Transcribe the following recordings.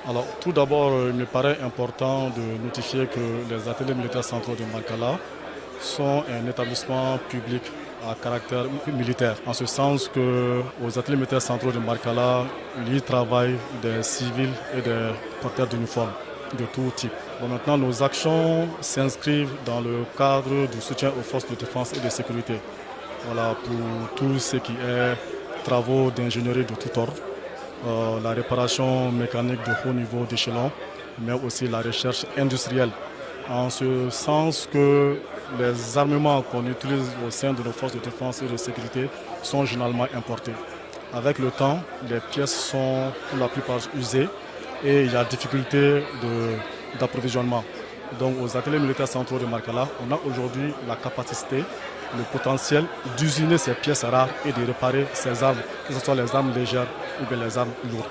Alors, tout d'abord, il me paraît important de notifier que les ateliers militaires centraux de Makala sont un établissement public à caractère militaire, en ce sens que aux ateliers militaires centraux de Makala, il y travaillent des civils et des porteurs d'uniformes de tout type. Bon, maintenant, nos actions s'inscrivent dans le cadre du soutien aux forces de défense et de sécurité. Voilà, pour tout ce qui est travaux d'ingénierie de tout ordre, la réparation mécanique de haut niveau d'échelon, mais aussi la recherche industrielle. En ce sens que les armements qu'on utilise au sein de nos forces de défense et de sécurité sont généralement importés. Avec le temps, les pièces sont pour la plupart usées et il y a difficulté d'approvisionnement. Donc aux ateliers militaires centraux de Makala, on a aujourd'hui la capacité, le potentiel d'usiner ces pièces rares et de réparer ces armes, que ce soit les armes légères ou bien les armes lourdes.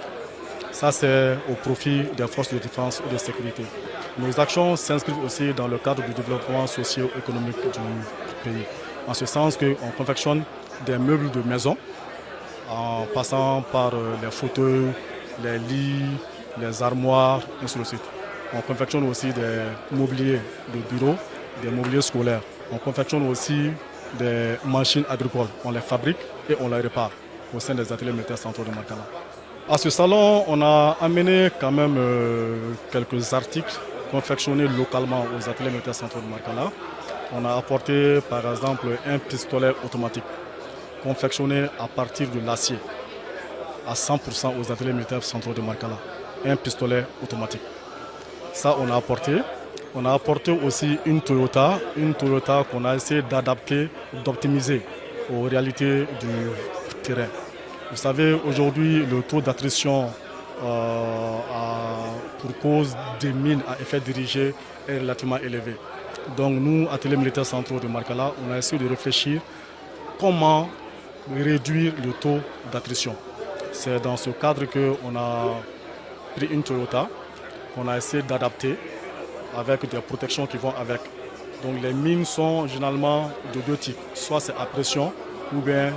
Ça, c'est au profit des forces de défense et de sécurité. Nos actions s'inscrivent aussi dans le cadre du développement socio-économique du pays. En ce sens qu'on confectionne des meubles de maison, en passant par les fauteuils, les lits, les armoires, et ainsi de suite. On confectionne aussi des mobiliers de bureau, des mobiliers scolaires. On confectionne aussi des machines agricoles. On les fabrique et on les répare au sein des ateliers militaires centraux de Makala. À ce salon, on a amené quand même quelques articles confectionnés localement aux ateliers militaires centraux de Makala. On a apporté par exemple un pistolet automatique confectionné à partir de l'acier à 100% aux ateliers militaires centraux de Makala. Un pistolet automatique. Ça, on a apporté. On a apporté aussi une Toyota qu'on a essayé d'adapter, d'optimiser aux réalités du terrain. Vous savez, aujourd'hui, le taux d'attrition pour cause des mines à effet dirigé est relativement élevé. Donc nous, ateliers militaires centraux de Makala, on a essayé de réfléchir comment réduire le taux d'attrition. C'est dans ce cadre qu'on a pris une Toyota qu'on a essayé d'adapter avec des protections qui vont avec. Donc les mines sont généralement de deux types, soit c'est à pression ou bien